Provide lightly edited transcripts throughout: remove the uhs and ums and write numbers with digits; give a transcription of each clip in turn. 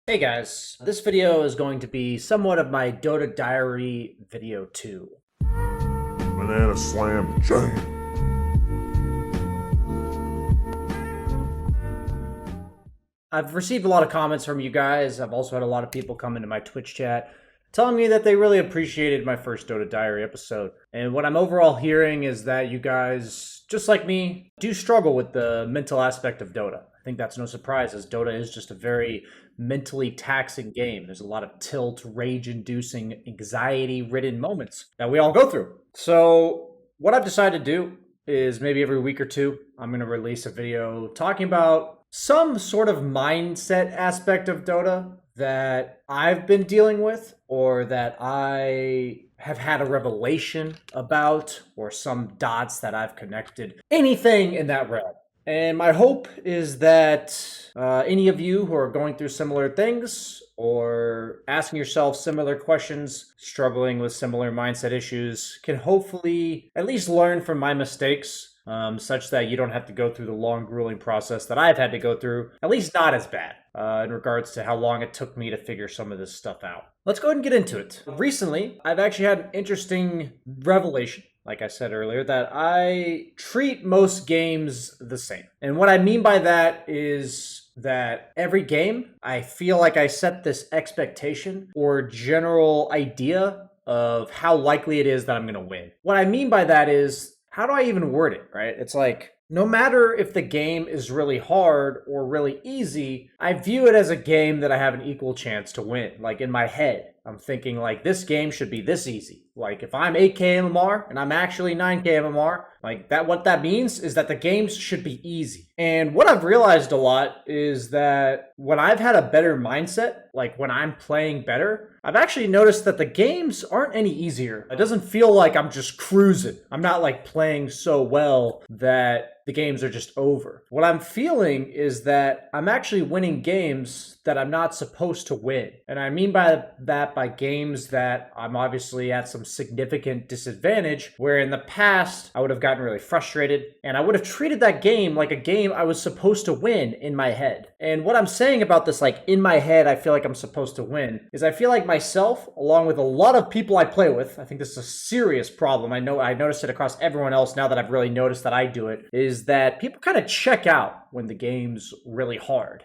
Hey guys, this video is going to be somewhat of my Dota Diary video 2. Banana slam jam. I've received a lot of comments from you guys. I've also had a lot of people come into my Twitch chat telling me that they really appreciated my first Dota Diary episode. And what I'm overall hearing is that you guys, just like me, do struggle with the mental aspect of Dota. I think that's no surprise, as Dota is just a very mentally taxing game. There's a lot of tilt, rage-inducing, anxiety-ridden moments that we all go through. So what I've decided to do is maybe every week or two, I'm going to release a video talking about some sort of mindset aspect of Dota that I've been dealing with, or that I have had a revelation about, or some dots that I've connected. Anything in that realm. And my hope is that any of you who are going through similar things or asking yourself similar questions, struggling with similar mindset issues, can hopefully at least learn from my mistakes, such that you don't have to go through the long, grueling process that I've had to go through, at least not as bad, in regards to how long it took me to figure some of this stuff out. Let's go ahead and get into it. Recently, I've actually had an interesting revelation. Like I said earlier, that I treat most games the same. And what I mean by that is that every game, I feel like I set this expectation or general idea of how likely it is that I'm going to win. What I mean by that is, how do I even word it, right? It's like, no matter if the game is really hard or really easy, I view it as a game that I have an equal chance to win. Like in my head, I'm thinking like this game should be this easy. Like if I'm 8k MMR and I'm actually 9k MMR, like that, what that means is that the games should be easy. And what I've realized a lot is that when I've had a better mindset, like when I'm playing better, I've actually noticed that the games aren't any easier. It doesn't feel like I'm just cruising. I'm not like playing so well that the games are just over. What I'm feeling is that I'm actually winning games that I'm not supposed to win. And I mean by that, by games that I'm obviously at some significant disadvantage, where in the past I would have gotten really frustrated and I would have treated that game like a game I was supposed to win in my head. And what I'm saying about this, like in my head, I feel like I'm supposed to win, is I feel like myself, along with a lot of people I play with, I think this is a serious problem. I know I noticed it across everyone else now that I've really noticed that I do it, is that people kind of check out when the game's really hard.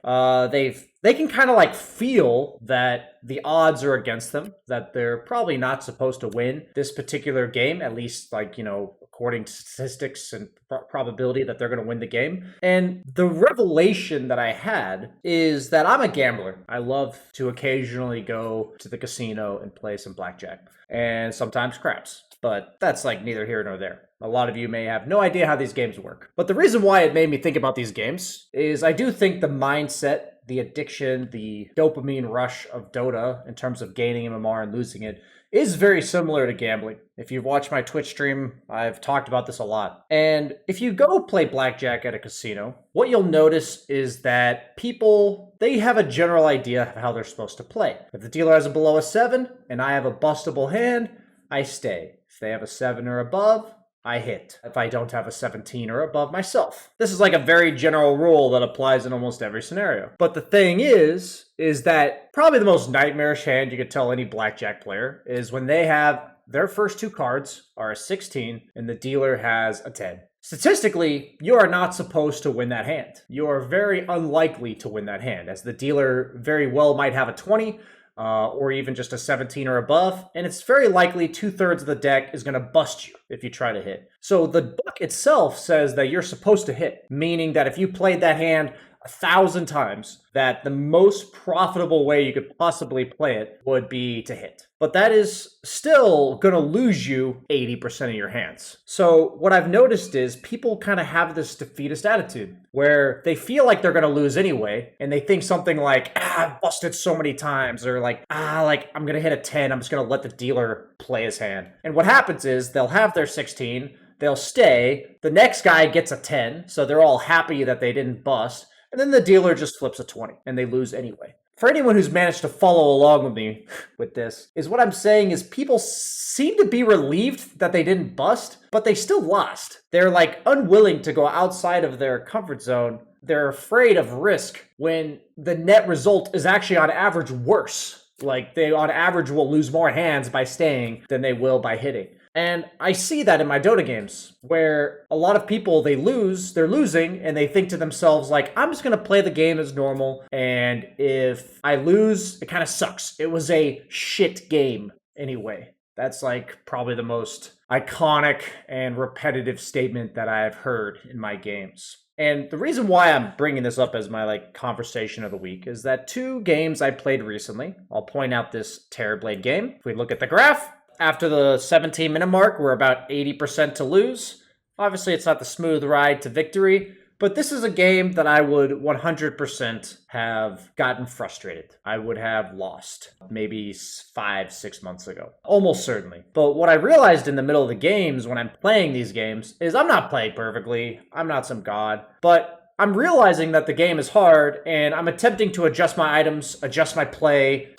They can kind of like feel that the odds are against them, that they're probably not supposed to win this particular game, at least like, you know, according to statistics and probability that they're going to win the game. And the revelation that I had is that I'm a gambler. I love to occasionally go to the casino and play some blackjack and sometimes craps, but that's like neither here nor there. A lot of you may have no idea how these games work. But the reason why it made me think about these games is I do think the mindset, the addiction, the dopamine rush of Dota in terms of gaining MMR and losing it is very similar to gambling. If you've watched my Twitch stream, I've talked about this a lot. And if you go play blackjack at a casino, what you'll notice is that people, they have a general idea of how they're supposed to play. If the dealer has a below a 7 and I have a bustable hand, I stay. If they have a 7 or above, I hit if I don't have a 17 or above myself. This is like a very general rule that applies in almost every scenario. But the thing is that probably the most nightmarish hand you could tell any blackjack player is when they have their first two cards are a 16 and the dealer has a 10. Statistically, you are not supposed to win that hand. You are very unlikely to win that hand, as the dealer very well might have a 20, or even just a 17 or above, and it's very likely 2/3 of the deck is going to bust you if you try to hit. So the book itself says that you're supposed to hit, meaning that if you played that hand 1,000 times, that the most profitable way you could possibly play it would be to hit. But that is still going to lose you 80% of your hands. So what I've noticed is people kind of have this defeatist attitude where they feel like they're going to lose anyway, and they think something like, I've busted so many times, or like, I'm going to hit a 10, I'm just going to let the dealer play his hand. And what happens is they'll have their 16, they'll stay, the next guy gets a 10, so they're all happy that they didn't bust, and then the dealer just flips a 20, and they lose anyway. For anyone who's managed to follow along with me with this, is what I'm saying is people seem to be relieved that they didn't bust, but they still lost. They're like unwilling to go outside of their comfort zone they're afraid of risk when the net result is actually on average worse. Like they on average will lose more hands by staying than they will by hitting. And I see that in my Dota games where a lot of people they're losing and they think to themselves like I'm just going to play the game as normal and if I lose it kind of sucks. It was a shit game anyway. That's like probably the most iconic and repetitive statement that I have heard in my games. And the reason why I'm bringing this up as my like conversation of the week is that 2 games I played recently. I'll point out this Terrorblade game. If we look at the graph, after the 17-minute mark, we're about 80% to lose. Obviously, it's not the smooth ride to victory, but this is a game that I would 100% have gotten frustrated. I would have lost maybe 5-6 months ago. Almost certainly. But what I realized in the middle of the games when I'm playing these games is I'm not playing perfectly. I'm not some god. But I'm realizing that the game is hard and I'm attempting to adjust my items, adjust my play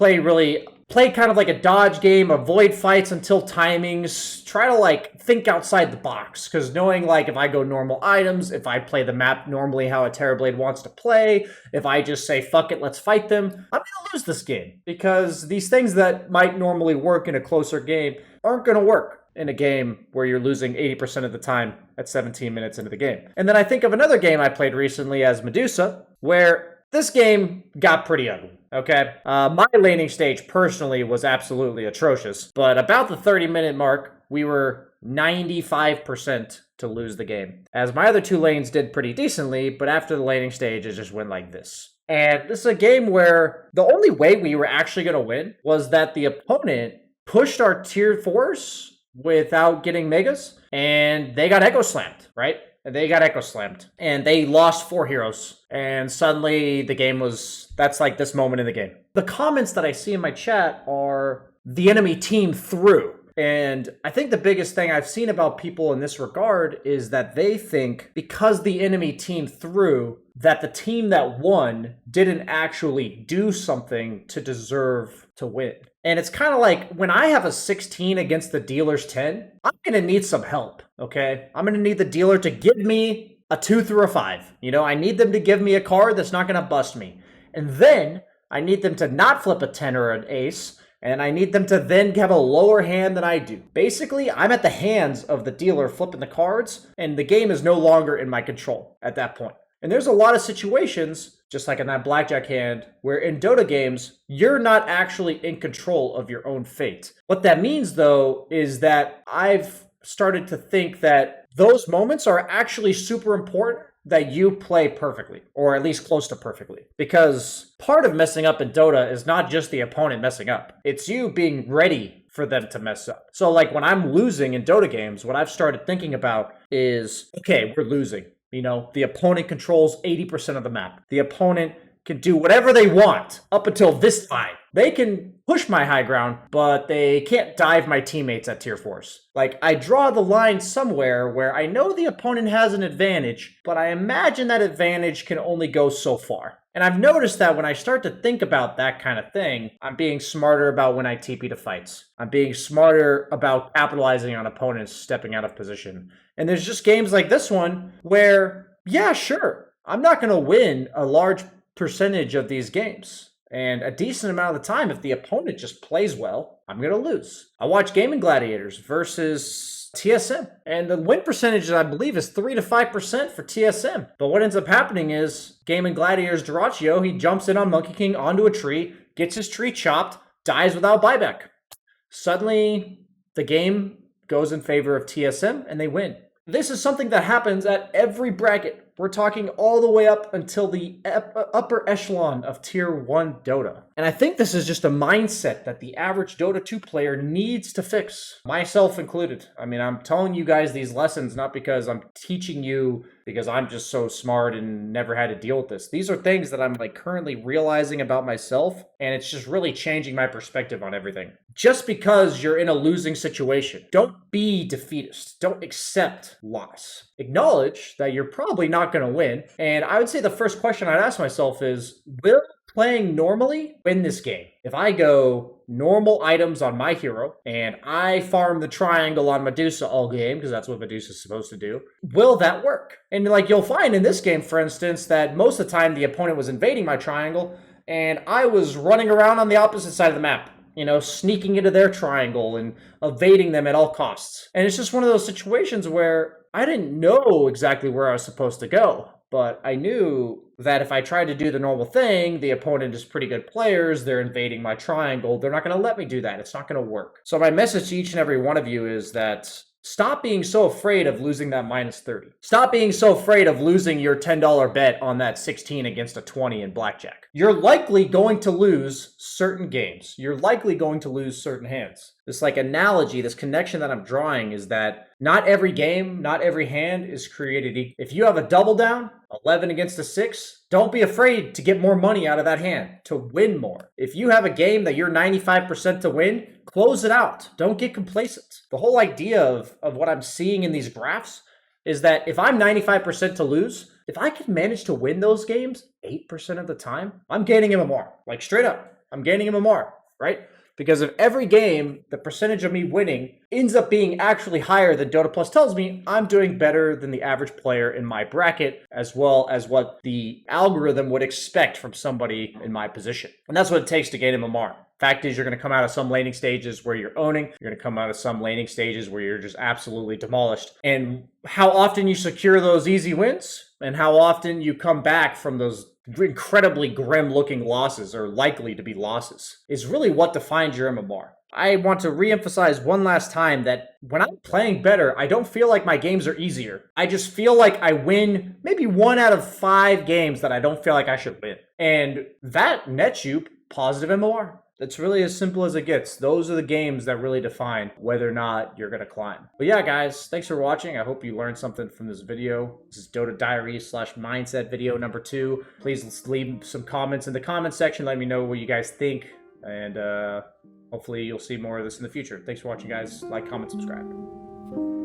kind of like a dodge game, avoid fights until timings, try to like think outside the box. Because knowing like if I go normal items, if I play the map normally how a Terrorblade wants to play, if I just say fuck it, let's fight them, I'm gonna lose this game. Because these things that might normally work in a closer game aren't gonna work in a game where you're losing 80% of the time at 17 minutes into the game. And then I think of another game I played recently as Medusa, where this game got pretty ugly. Okay. My laning stage personally was absolutely atrocious, but about the 30-minute mark, we were 95% to lose the game. As my other 2 lanes did pretty decently, but after the laning stage, it just went like this. And this is a game where the only way we were actually going to win was that the opponent pushed our tier 4s without getting megas, and they got echo slammed, right? They got echo slammed and they lost 4 heroes. And suddenly the game that's like this moment in the game. The comments that I see in my chat are the enemy team threw. And I think the biggest thing I've seen about people in this regard is that they think because the enemy team threw, that the team that won didn't actually do something to deserve to win. And it's kind of like when I have a 16 against the dealer's 10, I'm going to need some help, okay? I'm going to need the dealer to give me a 2 through a 5. You know, I need them to give me a card that's not going to bust me. And then I need them to not flip a 10 or an ace. And I need them to then have a lower hand than I do. Basically, I'm at the hands of the dealer flipping the cards, and the game is no longer in my control at that point. And there's a lot of situations, just like in that blackjack hand, where in Dota games, you're not actually in control of your own fate. What that means, though, is that I've started to think that those moments are actually super important that you play perfectly, or at least close to perfectly. Because part of messing up in Dota is not just the opponent messing up. It's you being ready for them to mess up. So like when I'm losing in Dota games, what I've started thinking about is, okay, we're losing. You know, the opponent controls 80% of the map. The opponent can do whatever they want up until this time. They can push my high ground, but they can't dive my teammates at tier 4s. Like, I draw the line somewhere where I know the opponent has an advantage, but I imagine that advantage can only go so far. And I've noticed that when I start to think about that kind of thing, I'm being smarter about when I TP to fights. I'm being smarter about capitalizing on opponents stepping out of position. And there's just games like this one where, yeah, sure, I'm not going to win a large percentage of these games. And a decent amount of the time, if the opponent just plays well, I'm going to lose. I watch Gaming Gladiators versus TSM, and the win percentage, I believe, is 3 to 5% for TSM. But what ends up happening is Gaming Gladiators Duraccio, he jumps in on Monkey King onto a tree, gets his tree chopped, dies without buyback. Suddenly, the game goes in favor of TSM, and they win. This is something that happens at every bracket. We're talking all the way up until the upper echelon of Tier 1 Dota. And I think this is just a mindset that the average Dota 2 player needs to fix, myself included. I mean, I'm telling you guys these lessons not because I'm teaching you because I'm just so smart and never had to deal with this. These are things that I'm like currently realizing about myself, and it's just really changing my perspective on everything. Just because you're in a losing situation, don't be defeatist. Don't accept loss. Acknowledge that you're probably not going to win. And I would say the first question I'd ask myself is, will playing normally, win this game. If I go normal items on my hero and I farm the triangle on Medusa all game, because that's what Medusa's supposed to do, will that work? And like you'll find in this game, for instance, that most of the time the opponent was invading my triangle and I was running around on the opposite side of the map, sneaking into their triangle and evading them at all costs. And it's just one of those situations where I didn't know exactly where I was supposed to go, but I knew that if I tried to do the normal thing, the opponent is pretty good players, they're invading my triangle, they're not going to let me do that. It's not going to work. So my message to each and every one of you is that stop being so afraid of losing that minus 30. Stop being so afraid of losing your $10 bet on that 16 against a 20 in blackjack. You're likely going to lose certain games. You're likely going to lose certain hands. This analogy, this connection that I'm drawing is that not every game, not every hand is created equal. If you have a double down, 11 against a 6, don't be afraid to get more money out of that hand, to win more. If you have a game that you're 95% to win, close it out. Don't get complacent. The whole idea of what I'm seeing in these graphs is that if I'm 95% to lose, if I can manage to win those games 8% of the time, I'm gaining MMR. Straight up, I'm gaining MMR, right? Because of every game, the percentage of me winning ends up being actually higher than Dota Plus tells me I'm doing better than the average player in my bracket, as well as what the algorithm would expect from somebody in my position. And that's what it takes to gain MMR. Fact is, you're going to come out of some laning stages where you're owning. You're going to come out of some laning stages where you're just absolutely demolished. And how often you secure those easy wins and how often you come back from those incredibly grim-looking losses, or likely to be losses, is really what defines your MMR. I want to reemphasize one last time that when I'm playing better, I don't feel like my games are easier. I just feel like I win maybe 1 out of 5 games that I don't feel like I should win. And that nets you positive MMR. It's really as simple as it gets. Those are the games that really define whether or not you're going to climb. But yeah, guys, thanks for watching. I hope you learned something from this video. This is Dota Diaries /mindset video number 2. Please leave some comments in the comment section. Let me know what you guys think. And hopefully you'll see more of this in the future. Thanks for watching, guys. Like, comment, subscribe.